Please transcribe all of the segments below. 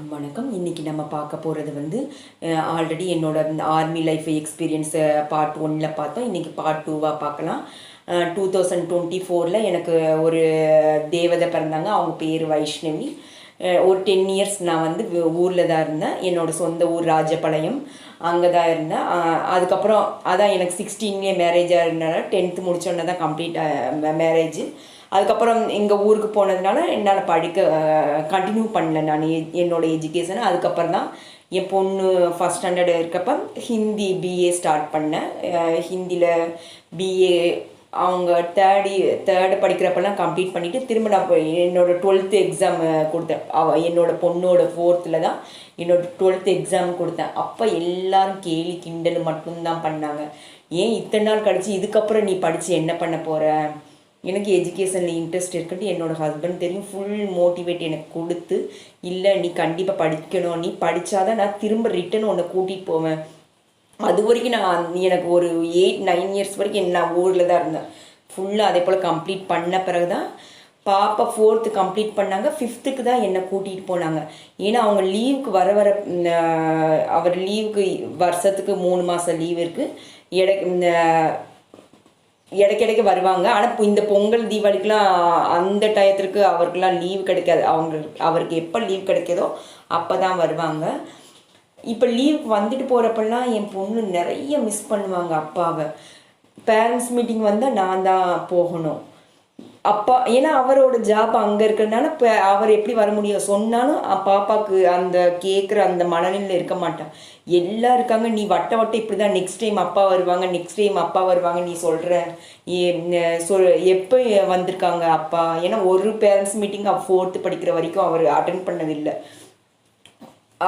எல்லாருக்கும் வணக்கம். இன்றைக்கி நம்ம பார்க்க போகிறது வந்து ஆல்ரெடி என்னோட ஆர்மி லைஃப் எக்ஸ்பீரியன்ஸை பார்ட் 1ல் பார்த்தோம். இன்றைக்கி பார்ட் 2வாக பார்க்கலாம். 2024 எனக்கு ஒரு தேவதை பிறந்தாங்க. அவங்க பேர் வைஷ்ணவி. ஒரு 10 இயர்ஸ் நான் வந்து ஊரில் தான் இருந்தேன். என்னோடய சொந்த ஊர் ராஜபாளையம், அங்கே தான் இருந்தேன். அதுக்கப்புறம் அதான் எனக்கு 16 மேரேஜாக இருந்தனால 10th முடிச்சோன்னே தான் கம்ப்ளீட் மேரேஜ். அதுக்கப்புறம் எங்கள் ஊருக்கு போனதுனால என்னால் கண்டினியூ பண்ணல நான் என்னோடய எஜுகேஷனை. அதுக்கப்புறம் தான் என் பொண்ணு ஃபஸ்ட் ஸ்டாண்டர்டு இருக்கப்போ ஹிந்தி பிஏ ஸ்டார்ட் பண்ணேன். ஹிந்தியில் பிஏ அவங்க தேர்டு படிக்கிறப்பெல்லாம் கம்ப்ளீட் பண்ணிவிட்டு திரும்ப நான் என்னோடய 12th எக்ஸாம் கொடுத்தேன். என்னோடய பொண்ணோட 4th தான் என்னோடய 12th எக்ஸாம் கொடுத்தேன். அப்போ எல்லோரும் கேலி கிண்டல் மட்டும்தான் பண்ணாங்க. ஏன் இத்தனை நாள் கழிச்சு இதுக்கப்புறம் நீ படித்து என்ன பண்ண போகிற? எனக்கு எஜுகேஷனில் இன்ட்ரெஸ்ட் இருக்குன்ட்டு என்னோடய ஹஸ்பண்ட் தெரியும், ஃபுல் மோட்டிவேட் எனக்கு கொடுத்து, இல்லை நீ கண்டிப்பாக படிக்கணும், நீ படித்தாதான் நான் திரும்ப ரிட்டன் உன்னை கூட்டிகிட்டு போவேன். அது வரைக்கும் எனக்கு ஒரு 8-9 இயர்ஸ் வரைக்கும் நான் ஊரில் தான் இருந்தேன் ஃபுல்லாக. அதே போல் கம்ப்ளீட் பண்ண பிறகு தான் பாப்பா 4th கம்ப்ளீட் பண்ணாங்க. 5th தான் என்னை கூட்டிகிட்டு போனாங்க. ஏன்னா அவங்க லீவுக்கு வர அவர் லீவுக்கு வருஷத்துக்கு 3 மாதம் லீவ் இருக்குது. இடைக்கிடைக்கு வருவாங்க. ஆனால் இந்த பொங்கல் தீபாவளிக்கெலாம் அந்த டயத்திற்கு அவருக்கெலாம் லீவ் கிடைக்காது. அவருக்கு எப்போ லீவ் கிடைக்கிதோ அப்போ தான் வருவாங்க. இப்போ லீவுக்கு வந்துட்டு போகிறப்பெல்லாம் என் பொண்ணு நிறைய மிஸ் பண்ணுவாங்க அப்பாவை. பேரண்ட்ஸ் மீட்டிங் வந்தால் நான் தான் போகணும். அப்பா ஏன்னா அவரோட ஜாப் அங்கே இருக்கிறதுனால இப்போ அவர் எப்படி வர முடியும்? சொன்னாலும் பாப்பாவுக்கு அந்த கேட்குற அந்த மனநிலையில் இருக்க மாட்டான். எல்லாம் இருக்காங்க, நீ வட்ட இப்படி தான், நெக்ஸ்ட் டைம் அப்பா வருவாங்க நீ சொல்கிற எப்போ வந்திருக்காங்க அப்பா? ஏன்னா ஒரு பேரண்ட்ஸ் மீட்டிங் 4th படிக்கிற வரைக்கும் அவர் அட்டென்ட் பண்ணதில்லை.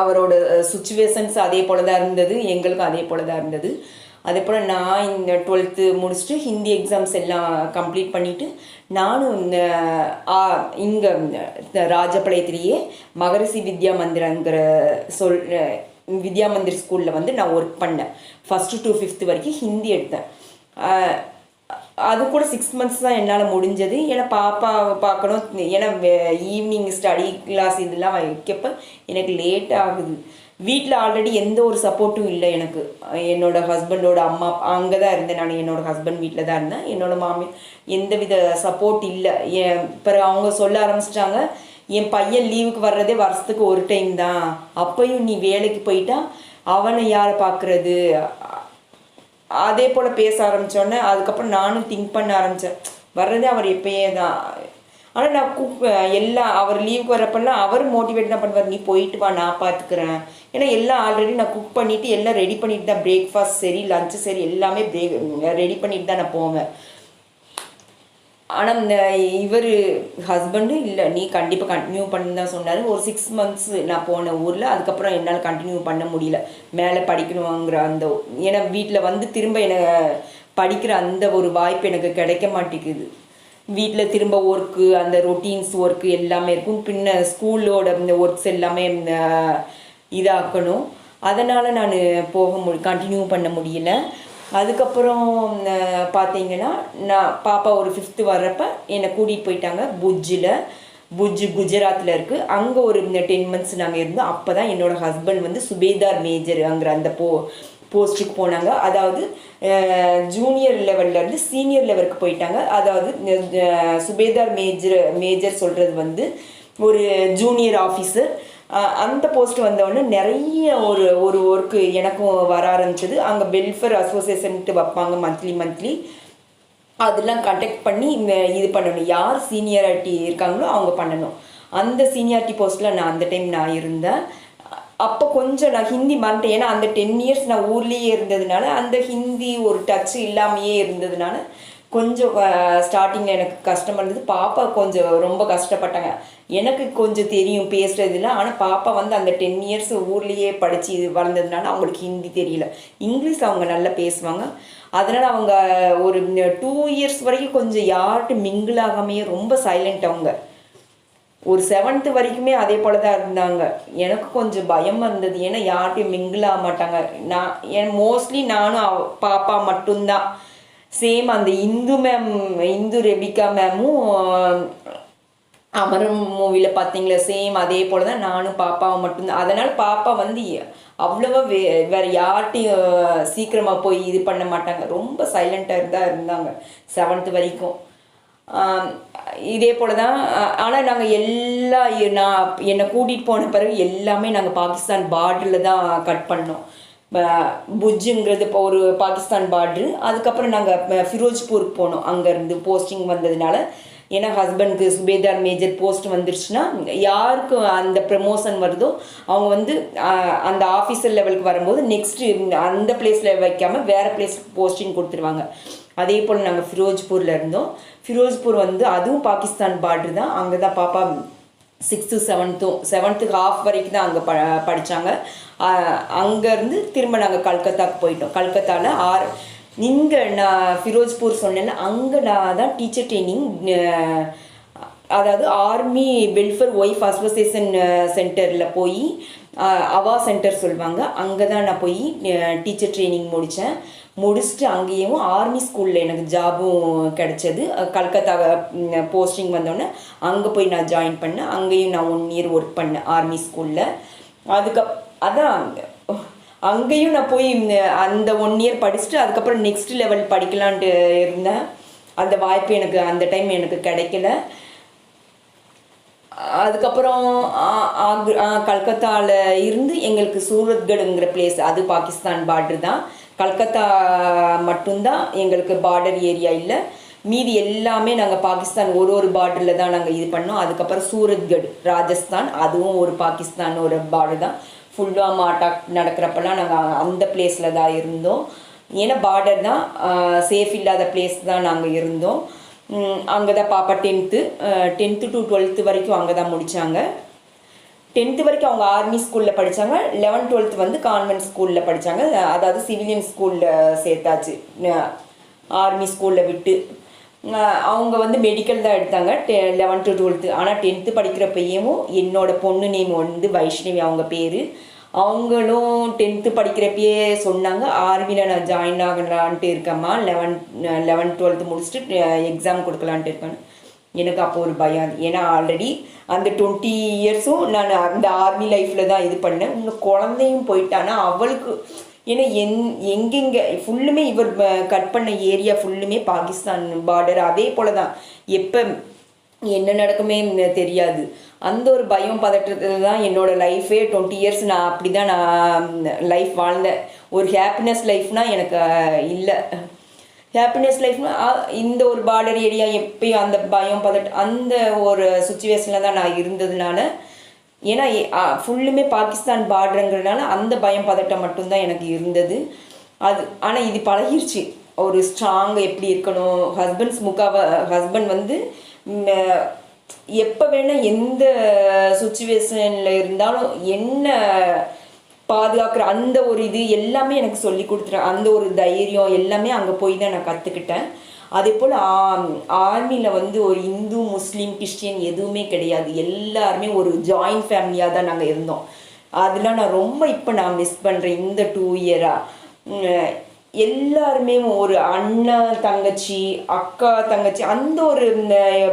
அவரோட சுச்சுவேஷன்ஸ் அதே போல் தான் இருந்தது, எங்களுக்கும் அதே போல் தான் இருந்தது. அதே போல் நான் இந்த 12th முடிச்சுட்டு ஹிந்தி எக்ஸாம்ஸ் எல்லாம் கம்ப்ளீட் பண்ணிவிட்டு நானும் இங்கே ராஜபாளையத்திலேயே மகரிஷி வித்யா மந்திரங்கிற வித்யா மந்திர் ஸ்கூலில் வந்து நான் ஒர்க் பண்ணேன். 1st to 5th வரைக்கும் ஹிந்தி எடுத்தேன். அது கூட 6 months தான் என்னால் முடிஞ்சது. ஏன்னா பாப்பாவை பார்க்கணும், ஏன்னா ஈவினிங் ஸ்டடி கிளாஸ் இதெல்லாம் வைக்கப்போ எனக்கு லேட் ஆகுது. வீட்டில் ஆல்ரெடி எந்த ஒரு சப்போர்ட்டும் இல்லை எனக்கு. என்னோடய ஹஸ்பண்டோட அம்மா அங்கே தான் இருந்தேன். நான் என்னோடய ஹஸ்பண்ட் வீட்டில் தான் இருந்தேன். என்னோடய மாமி எந்த வித சப்போர்ட் இல்லை. பிறகு அவங்க சொல்ல ஆரம்பிச்சிட்டாங்க, என் பையன் லீவுக்கு வர்றதே வருஷத்துக்கு ஒரு டைம் தான், அப்பையும் நீ வேலைக்கு போயிட்டா அவனை யாரை பார்க்குறது? அதே போல் பேச ஆரம்பித்தோன்னே அதுக்கப்புறம் நானும் திங்க் பண்ண ஆரம்பித்தேன், வர்றதே அவர் எப்பயே தான். ஆனால் நான் எல்லாம் அவர் லீவுக்கு வரப்பெல்லாம் அவர் மோட்டிவேட் தான் பண்ணுவார், நீ போயிட்டு வா நான் பார்த்துக்கிறேன். ஏன்னா எல்லாம் ஆல்ரெடி நான் குக் பண்ணிவிட்டு எல்லாம் ரெடி பண்ணிட்டு தான், பிரேக்ஃபாஸ்ட் சரி லஞ்சு சரி எல்லாமே ரெடி பண்ணிட்டு தான் நான் போவேன். ஆனால் இவர் ஹஸ்பண்டு இல்லை, நீ கண்டிப்பாக கண்டினியூ பண்ணு தான் சொன்னார். ஒரு 6 months நான் போன ஊரில். அதுக்கப்புறம் என்னால் கண்டினியூ பண்ண முடியல. மேலே படிக்கணுங்கிற அந்த, ஏன்னா வீட்டில் வந்து திரும்ப எனக்கு படிக்கிற அந்த ஒரு வாய்ப்பு எனக்கு கிடைக்க மாட்டேங்குது. வீட்டில் திரும்ப ஒர்க்கு, அந்த ரொட்டீன்ஸ் ஒர்க்கு எல்லாமே இருக்கும். பின்ன ஸ்கூலோட இந்த ஒர்க்ஸ் எல்லாமே இதாக்கணும். அதனால் நான் கண்டினியூ பண்ண முடியல. அதுக்கப்புறம் பார்த்தீங்கன்னா நான் பாப்பா ஒரு 5th வர்றப்ப என்னை கூட்டிகிட்டு போயிட்டாங்க புஜ் குஜராத்தில் இருக்குது. அங்கே ஒரு 10 months நாங்கள் இருந்தோம். அப்போ தான் என்னோடய ஹஸ்பண்ட் வந்து சுபேதார் மேஜருங்கிற அந்த போஸ்ட்டுக்கு போனாங்க. அதாவது ஜூனியர் லெவல்லேருந்து சீனியர் லெவலுக்கு போயிட்டாங்க. அதாவது சுபேதார் மேஜர் சொல்கிறது வந்து ஒரு ஜூனியர் ஆஃபீஸர். அந்த போஸ்ட் வந்தவொடனே நிறைய ஒரு ஒர்க்கு எனக்கும் வர ஆரம்பிச்சது. அங்கே வெல்ஃபேர் அசோசியேஷன்ட்டு வைப்பாங்க மந்த்லி. அதெல்லாம் கண்டக்ட் பண்ணி இது பண்ணணும், யார் சீனியாரிட்டி இருக்காங்களோ அவங்க பண்ணணும். அந்த சீனியாரிட்டி போஸ்ட்டில் நான் அந்த டைம் நான் இருந்தேன். அப்போ கொஞ்சம் நான் ஹிந்தி மறந்துட்டேன். ஏன்னா அந்த 10 years நான் ஊர்லேயே இருந்ததுனால அந்த ஹிந்தி ஒரு டச் இல்லாமையே இருந்ததுனால கொஞ்சம் ஸ்டார்டிங்கில் எனக்கு கஷ்டமாக இருந்தது. பாப்பா கொஞ்சம் ரொம்ப கஷ்டப்பட்டாங்க. எனக்கு கொஞ்சம் தெரியும் பேசுகிறதுல, ஆனால் பாப்பா வந்து அந்த 10 years ஊர்லேயே படித்து வளர்ந்ததுனால அவங்களுக்கு ஹிந்தி தெரியல. இங்கிலீஷ் அவங்க நல்லா பேசுவாங்க. அதனால் அவங்க ஒரு 2 years வரைக்கும் கொஞ்சம் யார்கிட்ட மிங்கிள் ஆகாமையே ரொம்ப சைலண்ட். அவங்க ஒரு 7th வரைக்குமே அதே போல் தான் இருந்தாங்க. எனக்கு கொஞ்சம் பயம் இருந்தது, ஏன்னா யார்கிட்டையும் மிங்கிள் ஆக மாட்டாங்க. மோஸ்ட்லி நானும் பாப்பா மட்டும்தான். சேம் அந்த இந்து ரெபிகா மேமும் அமரம் மூவியில் பார்த்தீங்களா, சேம் அதே போல் தான் நானும் பாப்பாவும் மட்டும்தான். அதனால் பாப்பா வந்து அவ்வளோவா வேறு யார்கிட்டையும் சீக்கிரமாக போய் இது பண்ண மாட்டாங்க. ரொம்ப சைலண்ட்டாக இருந்தாங்க 7th வரைக்கும். இதே போல் தான். ஆனால் நாங்கள் என்னை கூட்டிகிட்டு போன பிறகு எல்லாமே நாங்கள் பாகிஸ்தான் பார்டரில் தான் கட் பண்ணோம். புஜ்ஜுங்கிறது இப்போ ஒரு பாகிஸ்தான் பார்ட்ரு. அதுக்கப்புறம் நாங்கள் ஃபிரோஜ்பூருக்கு போனோம். அங்கேருந்து போஸ்டிங் வந்ததுனால, ஏன்னா ஹஸ்பண்டுக்கு சுபேதார் மேஜர் போஸ்ட் வந்துருச்சுன்னா யாருக்கு அந்த ப்ரமோஷன் வருதோ அவங்க வந்து அந்த ஆஃபீஸர் லெவலுக்கு வரும்போது நெக்ஸ்ட்டு அந்த பிளேஸில் வைக்காமல் வேறு பிளேஸ்க்கு போஸ்டிங் கொடுத்துருவாங்க. அதே போல் நாங்கள் ஃபிரோஜ்பூரில் இருந்தோம். ஃபிரோஜ்பூர் வந்து அதுவும் பாகிஸ்தான் பார்ட்ரு தான். அங்கே தான் பாப்பா 6th 7th ஹாஃப் வரைக்கும் தான் அங்கே படித்தாங்க. அங்கேருந்து திரும்ப நாங்கள் கல்கத்தாவுக்கு போயிட்டோம். கல்கத்தாவில் இங்கே நான் ஃபிரோஜ்பூர் சொன்னேன்னா அங்கே நான் தான் டீச்சர் ட்ரைனிங், அதாவது ஆர்மி வெல்ஃபேர் ஒய்ஃப் அசோசியேஷன் சென்டரில் போய் அவா சென்டர் சொல்லுவாங்க, அங்கே தான் நான் போய் டீச்சர் ட்ரைனிங் முடிச்சுட்டு அங்கேயும் ஆர்மி ஸ்கூலில் எனக்கு ஜாபும் கிடச்சது. கல்கத்தா போஸ்டிங் வந்தோடனே அங்கே போய் நான் ஜாயின் பண்ணேன். அங்கேயும் நான் 1 year ஒர்க் பண்ணேன் ஆர்மி ஸ்கூலில். அதான் அங்கேயும் நான் போய் அந்த 1 year படிச்சுட்டு அதுக்கப்புறம் நெக்ஸ்ட் லெவல் படிக்கலான்ட்டு இருந்தேன். அந்த வாய்ப்பு எனக்கு அந்த டைம் எனக்கு கிடைக்கல. அதுக்கப்புறம் கல்கத்தாவில் இருந்து எங்களுக்கு சூரத்கடுங்கிற பிளேஸ், அது பாகிஸ்தான் பார்டர் தான். கல்கத்தா மட்டும்தான் எங்களுக்கு பார்டர் ஏரியா இல்லை. மீதி எல்லாமே நாங்கள் பாகிஸ்தான் ஒரு பார்டரில் தான் நாங்கள் இது பண்ணோம். அதுக்கப்புறம் சூரத்கட் ராஜஸ்தான், அதுவும் ஒரு பாகிஸ்தான் ஒரு பார்டர் தான். புல்வாமா அட்டாக் நடக்கிறப்பெல்லாம் நாங்கள் அந்த பிளேஸில் தான் இருந்தோம். ஏன்னா பார்டர் தான், சேஃப் இல்லாத பிளேஸ் தான் நாங்கள் இருந்தோம். அங்கே தான் பாப்பா 10th to 12th வரைக்கும் அங்கே தான் முடித்தாங்க. 10th வரைக்கும் அவங்க ஆர்மி ஸ்கூலில் படித்தாங்க. 11th 12th வந்து கான்வென்ட் ஸ்கூலில் படித்தாங்க. அதாவது சிவிலியன் ஸ்கூலில் சேர்த்தாச்சு, ஆர்மி ஸ்கூலில் விட்டு. அவங்க வந்து மெடிக்கல் தான் எடுத்தாங்க 11th to 12th. ஆனால் 10th படிக்கிறப்பையும் என்னோடய பொண்ணு நேம் வந்து வைஷ்ணவி, அவங்க பேர். அவங்களும் 10th படிக்கிறப்பயே சொன்னாங்க, ஆர்மியில் நான் ஜாயின் ஆகலான்ட்டு இருக்கேம்மா, 11th 12th முடிச்சுட்டு எக்ஸாம் கொடுக்கலான்ட்டு இருக்கேன்னு. எனக்கு அப்போ ஒரு பயம். ஏன்னா ஆல்ரெடி அந்த 20 yearsம் நான் அந்த ஆர்மி லைஃப்பில் தான் இது பண்ணேன். இன்னும் குழந்தையும் போயிட்டானா அவளுக்கு, ஏன்னா எங்கெங்கே ஃபுல்லுமே இவர் கட் பண்ண ஏரியா ஃபுல்லுமே பாகிஸ்தான் பார்டர். அதே போல் தான் எப்போ என்ன நடக்குமே தெரியாது. அந்த ஒரு பயம் பதற்றத்தில் தான் என்னோடய லைஃபே 20 years நான் அப்படி தான் நான் லைஃப் வாழ்ந்தேன். ஒரு ஹாப்பினஸ் லைஃப்னால் எனக்கு இல்லை. ஹாப்பினஸ் லைஃப்னால் இந்த ஒரு பார்டர் ஏரியா எப்பயும் அந்த பயம் அந்த ஒரு சுச்சுவேஷனில் தான் நான் இருந்ததுனால, ஏன்னா ஃபுல்லுமே பாகிஸ்தான் பார்டருங்கிறதுனால அந்த பயம் பதட்டம் மட்டும்தான் எனக்கு இருந்தது. ஆனால் இது பழகிருச்சு. ஒரு ஸ்ட்ராங் எப்படி இருக்கணும், ஹஸ்பண்ட் வந்து எப்போ வேணால் எந்த சுச்சுவேஷனில் இருந்தாலும் என்ன பாதுகாக்கிற அந்த ஒரு இது எல்லாமே எனக்கு சொல்லி கொடுத்துட்டேன். அந்த ஒரு தைரியம் எல்லாமே அங்கே போய் தான் நான் கற்றுக்கிட்டேன். அதே போல் ஆர்மியில் வந்து ஒரு இந்து முஸ்லீம் கிறிஸ்டியன் எதுவுமே கிடையாது. எல்லாருமே ஒரு ஜாயின்ட் ஃபேமிலியாக தான் நாங்கள் இருந்தோம். அதெலாம் நான் ரொம்ப இப்போ நான் மிஸ் பண்ணுறேன். இந்த 2 year எல்லாருமே ஒரு அண்ணா தங்கச்சி, அக்கா தங்கச்சி, அந்த ஒரு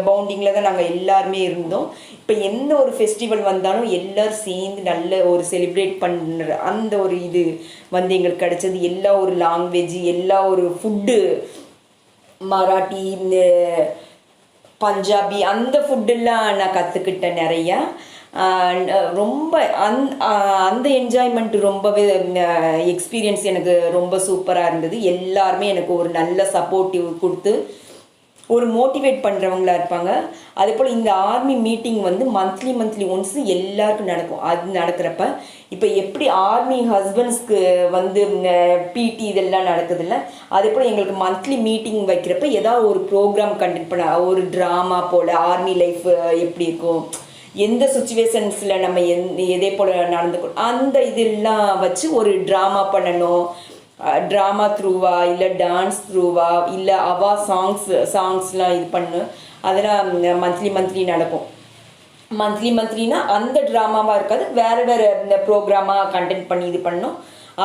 பவுண்டிங்கில் தான் நாங்கள் எல்லாருமே இருந்தோம். இப்போ எந்த ஒரு ஃபெஸ்டிவல் வந்தாலும் எல்லோரும் சேர்ந்து நல்ல ஒரு செலிப்ரேட் பண்ணுற அந்த ஒரு இது வந்து எங்களுக்கு கிடச்சது. எல்லா ஒரு லாங்குவேஜ், எல்லா ஒரு ஃபுட்டு, மராட்டி, பஞ்சாபி, அந்த ஃபுட்டெல்லாம் நான் கற்றுக்கிட்டேன் நிறையா. ரொம்ப அந்த என்ஜாய்மெண்ட் ரொம்பவே எக்ஸ்பீரியன்ஸ் எனக்கு ரொம்ப சூப்பராக இருந்தது. எல்லாருமே எனக்கு ஒரு நல்ல சப்போர்ட்டிவ் கொடுத்து ஒரு மோட்டிவேட் பண்ணுறவங்களா இருப்பாங்க. அதே போல் இந்த ஆர்மி மீட்டிங் வந்து மந்த்லி ஒன்ஸ் எல்லாருக்கும் நடக்கும். அது நடக்கிறப்ப இப்போ எப்படி ஆர்மி ஹஸ்பண்ட்ஸ்க்கு வந்து பிடி இதெல்லாம் நடக்குதுல்ல, அதே போல் எங்களுக்கு மந்த்லி மீட்டிங் வைக்கிறப்ப ஏதாவது ஒரு ப்ரோக்ராம் கண்டக்ட் பண்ண, ஒரு ட்ராமா போல் ஆர்மி லைஃப் எப்படி இருக்கும், எந்த சுச்சுவேஷன்ஸில் நம்ம எதே போல் நடந்துக்கணும், அந்த இதெல்லாம் வச்சு ஒரு ட்ராமா பண்ணணும். ட்ராமா த்ரூவா இல்லை டான்ஸ் த்ரூவா இல்லை அவா சாங்ஸ்லாம் இது பண்ணு. அதெல்லாம் மந்த்லி நடக்கும். மந்த்லினா அந்த ட்ராமாவாக இருக்காது, வேறு இந்த ப்ரோக்ராமாக கண்டக்ட் பண்ணி இது பண்ணோம்.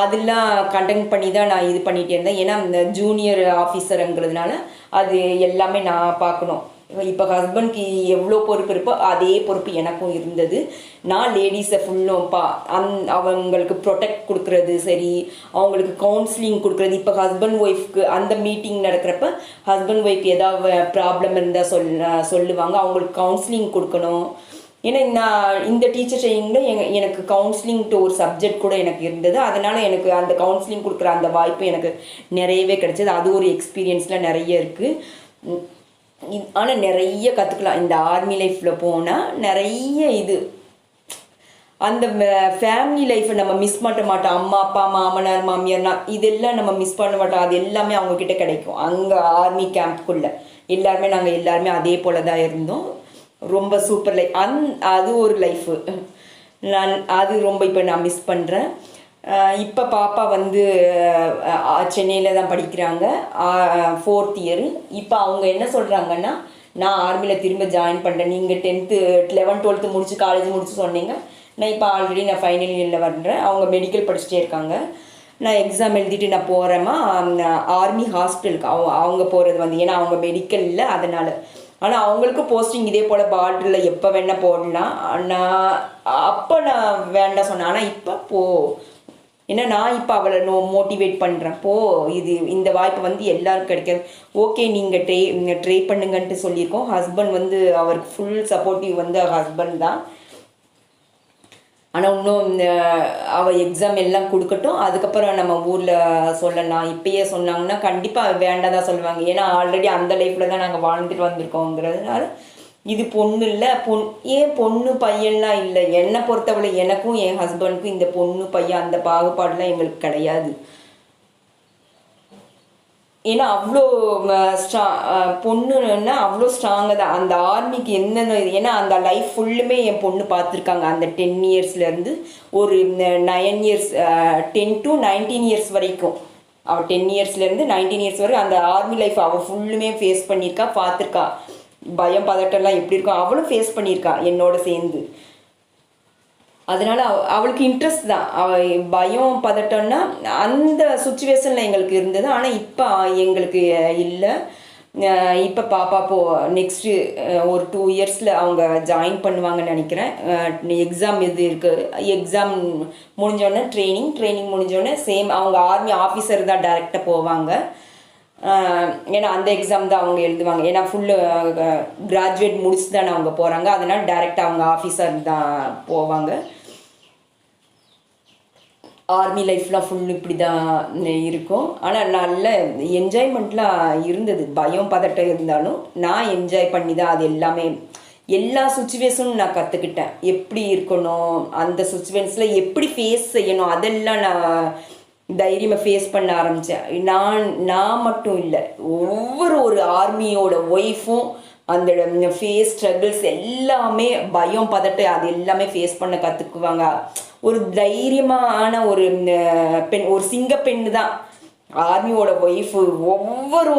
அதெல்லாம் கண்டக்ட் பண்ணி தான் நான் இது பண்ணிகிட்டே இருந்தேன். ஏன்னா இந்த ஜூனியர் ஆஃபீஸருங்கிறதுனால அது எல்லாமே நான் பார்க்கணும். இப்போ ஹஸ்பண்ட்க்கு எவ்வளோ பொறுப்பு இருப்போ அதே பொறுப்பு எனக்கும் இருந்தது. நான் லேடிஸை ஃபுல்லும் அவங்களுக்கு ப்ரொடெக்ட் கொடுக்குறது சரி, அவங்களுக்கு கவுன்சிலிங் கொடுக்குறது. இப்போ ஹஸ்பண்ட் ஒய்ஃப்க்கு அந்த மீட்டிங் நடக்கிறப்ப ஹஸ்பண்ட் ஒய்ஃப் ஏதாவது ப்ராப்ளம் இருந்தால் சொல்லுவாங்க, அவங்களுக்கு கவுன்சிலிங் கொடுக்கணும். ஏன்னா நான் இந்த டீச்சர் ட்ரைனிங்கில் எனக்கு கவுன்சிலிங்ட்டு ஒரு சப்ஜெக்ட் கூட எனக்கு இருந்தது. அதனால் எனக்கு அந்த கவுன்சிலிங் கொடுக்குற அந்த வாய்ப்பு எனக்கு நிறையவே கிடைச்சது. அது ஒரு எக்ஸ்பீரியன்ஸில் நிறைய இருக்குது. ஆனால் நிறைய கற்றுக்கலாம் இந்த ஆர்மி லைஃப்பில் போனால். நிறைய இது அந்த ஃபேமிலி லைஃப்பை நம்ம மிஸ் பண்ண மாட்டோம். அம்மா அப்பா மாமனார் மாமியார்னா இதெல்லாம் நம்ம மிஸ் பண்ண மாட்டோம். அது எல்லாமே அவங்கக்கிட்ட கிடைக்கும். அங்கே ஆர்மி கேம்ப்புக்குள்ளே நாங்கள் எல்லாருமே அதே போல் தான் இருந்தோம். ரொம்ப சூப்பர் லைஃப். அது ஒரு லைஃபு அது ரொம்ப இப்போ நான் மிஸ் பண்ணுறேன். இப்போ பாப்பா வந்து சென்னையில் தான் படிக்கிறாங்க, 4th இயரு. இப்போ அவங்க என்ன சொல்கிறாங்கன்னா, நான் ஆர்மியில் திரும்ப ஜாயின் பண்ணுறேன், நீங்கள் 10th 11th 12th முடிச்சு காலேஜ் முடிச்சு சொன்னீங்க, நான் இப்போ ஆல்ரெடி நான் ஃபைனல் இயரில் வர்றேன். அவங்க மெடிக்கல் படிச்சுட்டே இருக்காங்க. நான் எக்ஸாம் எழுதிட்டு நான் போகிறேம்மா ஆர்மி ஹாஸ்பிட்டலுக்கு. அவங்க போகிறது வந்து ஏன்னா அவங்க மெடிக்கலில், அதனால். ஆனால் அவங்களுக்கு போஸ்டிங் இதே போல் பார்டரில் எப்போ வேணால் போடலாம். நான் வேண்டாம் சொன்னேன். ஆனால் இப்போ ஏன்னா நான் இப்போ அவளை மோட்டிவேட் பண்ணுறேன். இந்த வாய்ப்பு வந்து எல்லாருக்கும் கிடைக்காது. ஓகே, நீங்கள் ட்ரை பண்ணுங்கன்ட்டு சொல்லியிருக்கோம். ஹஸ்பண்ட் வந்து அவருக்கு ஃபுல் சப்போர்ட்டிவ் வந்து ஹஸ்பண்ட் தான். ஆனால் இன்னும் அவள் எக்ஸாம் எல்லாம் கொடுக்கட்டும், அதுக்கப்புறம் நம்ம ஊரில் சொல்லலாம். இப்பயே சொன்னாங்கன்னா கண்டிப்பாக வேண்டாம் தான் சொல்லுவாங்க. ஏன்னா ஆல்ரெடி அந்த லைஃப்பில் தான் நாங்கள் வாழ்ந்துட்டு வந்திருக்கோங்கிறதுனால. இது பொண்ணு இல்லை, ஏன் பொண்ணு பையன்லாம் இல்லை. என்னை பொறுத்தவரை எனக்கும் என் ஹஸ்பண்டுக்கும் இந்த பொண்ணு பையன் அந்த பாகுபாடுலாம் எங்களுக்கு கிடையாது. ஏன்னா அவ்வளோ பொண்ணுன்னா அவ்வளோ ஸ்ட்ராங்காக தான் அந்த ஆர்மிக்கு என்னென்ன. ஏன்னா அந்த லைஃப் ஃபுல்லுமே என் பொண்ணு பார்த்துருக்காங்க. அந்த 10 இயர்ஸ்லேருந்து ஒரு 9 இயர்ஸ் 10 to 19 இயர்ஸ் வரைக்கும். அவள் 10 இயர்ஸ்லேருந்து 19 இயர்ஸ் வரைக்கும் அந்த ஆர்மி லைஃப் அவள் ஃபுல்லுமே ஃபேஸ் பண்ணியிருக்கா, பார்த்துருக்கா. பயம் பதட்டம்லாம் எப்படி இருக்கும் அவளும் ஃபேஸ் பண்ணியிருக்கா என்னோட சேர்ந்து. அதனால் அவளுக்கு இன்ட்ரெஸ்ட் தான். பயம் பதட்டம்னா அந்த சுச்சுவேஷனில் எங்களுக்கு இருந்தது. ஆனால் இப்போ எங்களுக்கு இல்லை. இப்போ பாப்பா நெக்ஸ்ட்டு ஒரு 2 இயர்ஸில் அவங்க ஜாயின் பண்ணுவாங்கன்னு நினைக்கிறேன். எக்ஸாம் இது இருக்குது. எக்ஸாம் முடிஞ்சோடனே ட்ரைனிங் முடிஞ்சோடனே அவங்க ஆர்மி ஆஃபீஸர் தான் டைரெக்டாக போவாங்க. ஏன்னா அந்த எக்ஸாம் தான் அவங்க எழுதுவாங்க. ஏன்னா ஃபுல்லு கிராஜுவேட் முடிச்சு தானே அவங்க போகிறாங்க. அதனால் டைரெக்டாக அவங்க ஆஃபீஸர் தான் போவாங்க. ஆர்மி லைஃப்லாம் ஃபுல் இப்படி தான் இருக்கும். ஆனால் நல்ல என்ஜாய்மெண்ட்லாம் இருந்தது. பயம் பதட்டம் இருந்தாலும் நான் என்ஜாய் பண்ணி தான் அது எல்லாமே எல்லா சுச்சுவேஷனும் நான் கற்றுக்கிட்டேன். எப்படி இருக்கணும், அந்த சுச்சுவேஷனில் எப்படி ஃபேஸ் செய்யணும், அதெல்லாம் நான் தைரியமாக ஃபேஸ் பண்ண ஆரம்பித்தேன். நான் மட்டும் இல்லை, ஒரு ஆர்மியோட ஒய்ஃபும் அந்த ஃபேஸ் ஸ்ட்ரகிள்ஸ் எல்லாமே பயம் பதட்டம் அது எல்லாமே ஃபேஸ் பண்ண கற்றுக்குவாங்க. ஒரு தைரியமான ஒரு பெண், ஒரு சிங்க பெண்ணு தான் ஆர்மியோட ஒய்ஃபு. ஒவ்வொரு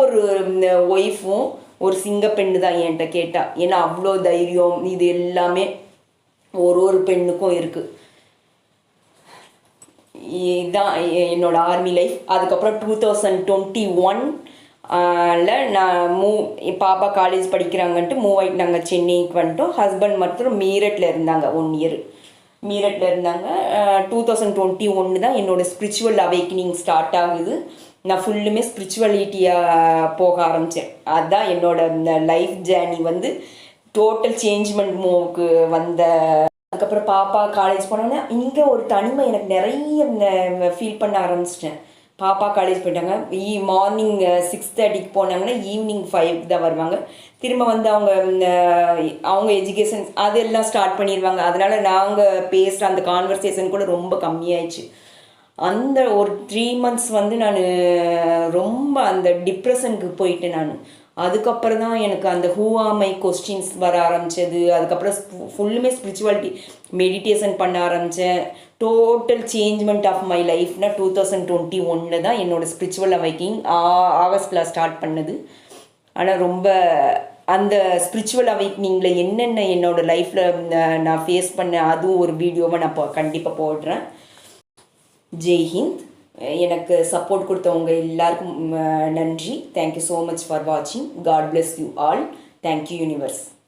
ஒய்ஃபும் ஒரு சிங்க பெண்ணு தான் என்கிட்ட கேட்டால். ஏன்னா அவ்வளோ தைரியம் இது எல்லாமே ஒரு பெண்ணுக்கும் இருக்குது. இதுதான் என்னோட ஆர்மி லைஃப். அதுக்கப்புறம் 2021 நான் பாப்பா காலேஜ் படிக்கிறாங்கன்ட்டு மூவ் ஆகிட்டு நாங்கள் சென்னைக்கு வந்துட்டோம். ஹஸ்பண்ட் மட்டும் மீரட்டில் இருந்தாங்க 1 இயர். மீரட்டில் இருந்தாங்க. 2021 தான் என்னோடய ஸ்பிரிச்சுவல் அவேக்கனிங் ஸ்டார்ட் ஆகுது. நான் ஃபுல்லுமே ஸ்பிரிச்சுவலிட்டியாக போக ஆரம்பித்தேன். அதுதான் என்னோட லைஃப் ஜேர்னி வந்து டோட்டல் சேஞ்ச்மெண்ட் மூவுக்கு வந்த. அதுக்கப்புறம் பாப்பா காலேஜ் போனோன்னே இங்கே ஒரு தனிமை எனக்கு நிறைய ஃபீல் பண்ண ஆரம்பிச்சிட்டேன். பாப்பா காலேஜ் போயிட்டாங்க. மார்னிங் 6:30க்கு போனாங்கன்னா ஈவினிங் 5 தான் வருவாங்க. திரும்ப வந்து அவங்க எஜுகேஷன் அதெல்லாம் ஸ்டார்ட் பண்ணிடுவாங்க. அதனால் நாங்கள் பேசுகிற அந்த கான்வர்சேஷன் கூட ரொம்ப கம்மியாயிடுச்சு. அந்த ஒரு 3 months வந்து நான் ரொம்ப அந்த டிப்ரெஷனுக்கு போயிட்டேன் நான். அதுக்கப்புறம் தான் எனக்கு அந்த ஹூ ஆர் மை கொஸ்டின்ஸ் வர ஆரம்பித்தது. அதுக்கப்புறம் ஃபுல்லுமே ஸ்பிரிச்சுவாலிட்டி மெடிடேஷன் பண்ண ஆரம்பித்தேன். டோட்டல் சேஞ்ச்மெண்ட் ஆஃப் மை லைஃப்னா 2021 தான் என்னோடய ஸ்பிரிச்சுவல் அவேக்கிங் ஆகஸ்டில் ஸ்டார்ட் பண்ணது. ஆனால் ரொம்ப அந்த ஸ்பிரிச்சுவல் அவேக்னிங்கில் என்னென்ன என்னோடய லைஃப்பில் நான் ஃபேஸ் பண்ணேன் அதுவும் ஒரு வீடியோவை நான் கண்டிப்பாக போடுறேன். ஜெய் ஹிந்த். எனக்கு சப்போர்ட் கொடுத்தவங்க எல்லாருக்கும் நன்றி. தேங்க்யூ ஸோ மச் ஃபார் வாட்சிங். God bless you all. Thank you universe.